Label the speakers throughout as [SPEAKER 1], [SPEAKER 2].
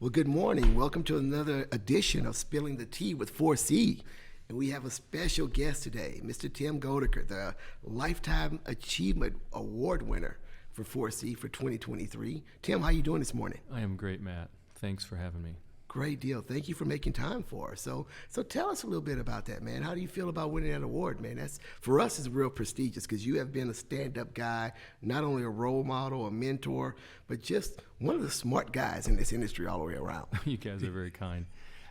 [SPEAKER 1] Well, good morning. Welcome to another edition of Spilling the Tea with 4C. And we have a special guest today, Mr. Tim Goedeker, the Lifetime Achievement Award winner for 4C for 2023. Tim, how you doing this morning?
[SPEAKER 2] I am great, Matt. Thanks for having me.
[SPEAKER 1] Great deal. Thank you for making time for us. So tell us a little bit about that, man. How do you feel about winning that award, man? That's for us is real prestigious because you have been a stand-up guy, not only a role model, a mentor, but just one of the smart guys in this industry all the way around.
[SPEAKER 2] You guys are very kind.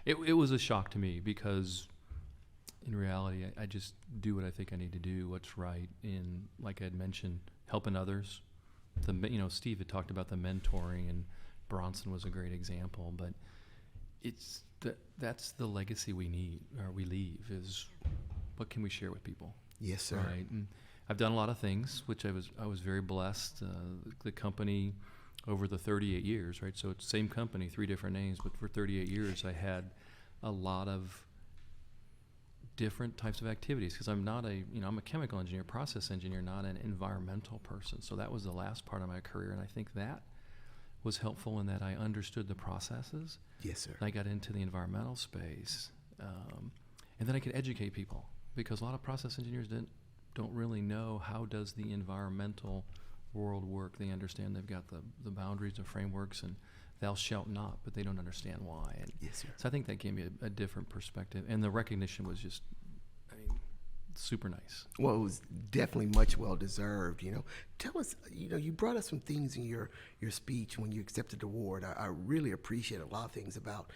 [SPEAKER 2] It was a shock to me because in reality, I just do what I think I need to do, what's right. In, like I had mentioned, helping others. Steve had talked about the mentoring, and Bronson was a great example, but that's the legacy we need, or we leave, is what can we share with people?
[SPEAKER 1] Yes, sir.
[SPEAKER 2] Right. And I've done a lot of things, which I was very blessed. The company over the 38 years, right? So it's the same company, 3 different names, but for 38 years I had a lot of different types of activities because I'm not I'm a chemical engineer, process engineer, not an environmental person. So that was the last part of my career, and I think that was helpful in that I understood the processes.
[SPEAKER 1] Yes, sir.
[SPEAKER 2] I got into the environmental space, and then I could educate people because a lot of process engineers don't really know how does the environmental world work. They understand they've got the boundaries and frameworks and thou shalt not, but they don't understand why. And
[SPEAKER 1] yes, sir.
[SPEAKER 2] so I think that gave me a different perspective, and the recognition was just, super nice.
[SPEAKER 1] Well, it was definitely much well deserved. Tell us. You brought us some things in your speech when you accepted the award. I really appreciate a lot of things about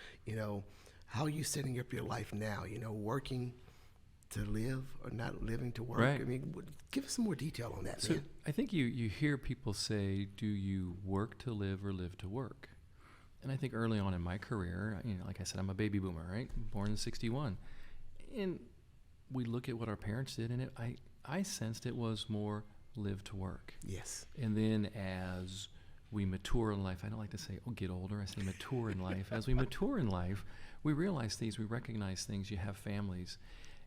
[SPEAKER 1] how you setting up your life now. Working to live or not living to work.
[SPEAKER 2] Right.
[SPEAKER 1] I mean, give us some more detail on that,
[SPEAKER 2] So
[SPEAKER 1] man.
[SPEAKER 2] I think you hear people say, "Do you work to live or live to work?" And I think early on in my career, like I said, I'm a baby boomer, right? Born in '61, and we look at what our parents did, and I sensed it was more live to work.
[SPEAKER 1] Yes.
[SPEAKER 2] And then as we mature in life, I don't like to say, get older, I say mature in life. As we mature in life, we realize things, we recognize things, you have families,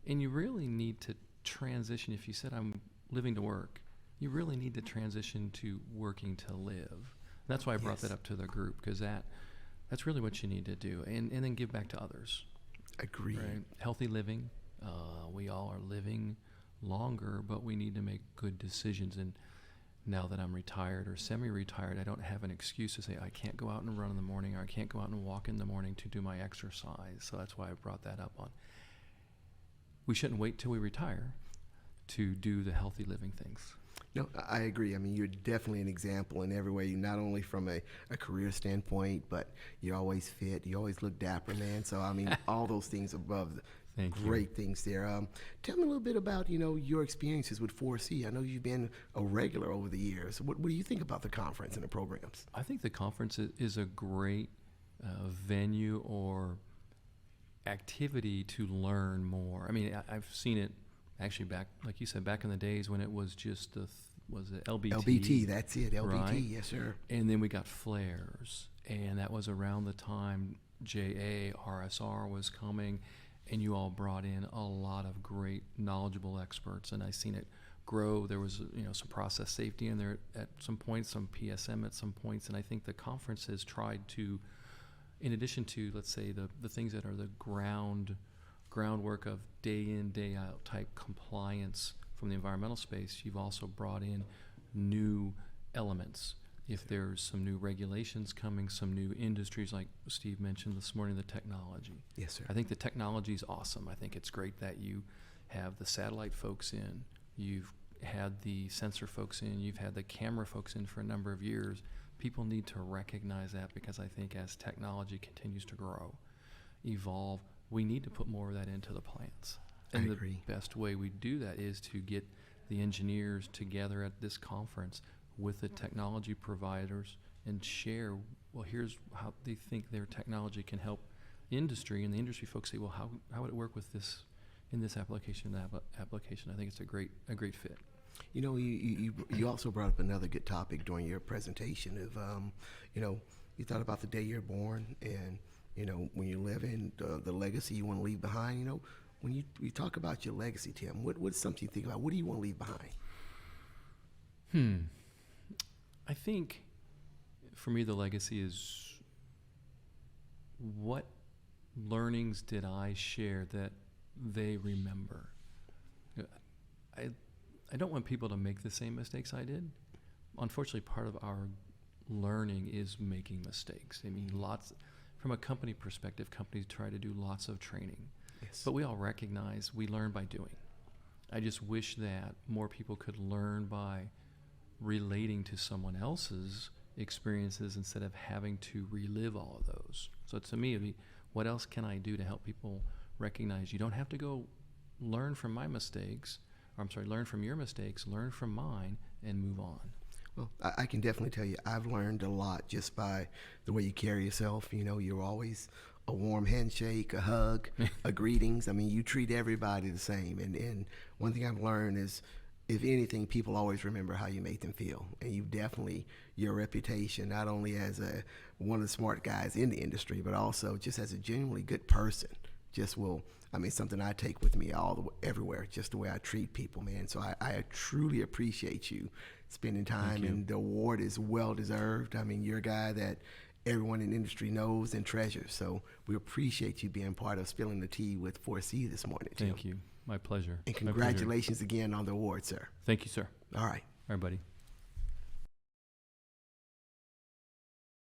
[SPEAKER 2] and you really need to transition. If you said I'm living to work, you really need to transition to working to live. And that's why I brought that up to the group, because that's really what you need to do, and then give back to others.
[SPEAKER 1] Agreed.
[SPEAKER 2] Right? Healthy living. We all are living longer, but we need to make good decisions. And now that I'm retired or semi-retired, I don't have an excuse to say I can't go out and run in the morning, or I can't go out and walk in the morning to do my exercise. So that's why I brought that up on. We shouldn't wait till we retire to do the healthy living things.
[SPEAKER 1] No, I agree. I mean, you're definitely an example in every way, not only from a career standpoint, but you're always fit. You always look dapper, man. So, I mean, all those things above. Great things there. Tell me a little bit about, your experiences with 4C. I know you've been a regular over the years. What do you think about the conference and the programs?
[SPEAKER 2] I think the conference is a great venue or activity to learn more. I mean, I've seen it actually back, like you said, back in the days when it was just was it LBT?
[SPEAKER 1] LBT, that's it, LBT,
[SPEAKER 2] right?
[SPEAKER 1] Yes, sir.
[SPEAKER 2] And then we got flares, and that was around the time JA, RSR was coming, and you all brought in a lot of great, knowledgeable experts, and I seen it grow. There was, some process safety in there at some points, some PSM at some points, and I think the conference has tried to, in addition to, let's say, the things that are the groundwork of day in, day out type compliance from the environmental space, you've also brought in new elements. If there's some new regulations coming, some new industries, like Steve mentioned this morning, the technology.
[SPEAKER 1] Yes, sir.
[SPEAKER 2] I think the technology is awesome. I think it's great that you have the satellite folks in, you've had the sensor folks in, you've had the camera folks in for a number of years. People need to recognize that, because I think as technology continues to grow, evolve, we need to put more of that into the plants. And
[SPEAKER 1] I agree.
[SPEAKER 2] The best way we do that is to get the engineers together at this conference with the technology providers and share, well, here's how they think their technology can help industry, and the industry folks say, well, how would it work with this in this application, that application? I think it's a great fit.
[SPEAKER 1] You also brought up another good topic during your presentation of, you thought about the day you're born, and, when you're living, the legacy you want to leave behind. When you talk about your legacy, Tim, what's something you think about? What do you want to leave behind?
[SPEAKER 2] I think for me the legacy is what learnings did I share that they remember? I don't want people to make the same mistakes I did. Unfortunately, part of our learning is making mistakes. I mean, from a company perspective, companies try to do lots of training.
[SPEAKER 1] Yes.
[SPEAKER 2] But we all recognize we learn by doing. I just wish that more people could learn by relating to someone else's experiences instead of having to relive all of those. So to me, it'd be, what else can I do to help people recognize you don't have to go learn from my mistakes, or I'm sorry, learn from your mistakes, learn from mine, and move on.
[SPEAKER 1] Well, I can definitely tell you, I've learned a lot just by the way you carry yourself. You know, you're always a warm handshake, a hug, a greetings. I mean, you treat everybody the same. And one thing I've learned is, if anything, people always remember how you made them feel. And you definitely, your reputation, not only as one of the smart guys in the industry, but also just as a genuinely good person, just will, I mean, something I take with me everywhere, just the way I treat people, man. So I truly appreciate you spending time, and the award is well deserved. I mean, you're a guy that everyone in the industry knows and treasures. So we appreciate you being part of Spilling the Tea with 4C this morning, Tim.
[SPEAKER 2] Thank you. My pleasure.
[SPEAKER 1] And congratulations again on the award, sir.
[SPEAKER 2] Thank you, sir.
[SPEAKER 1] All right.
[SPEAKER 2] All right, buddy.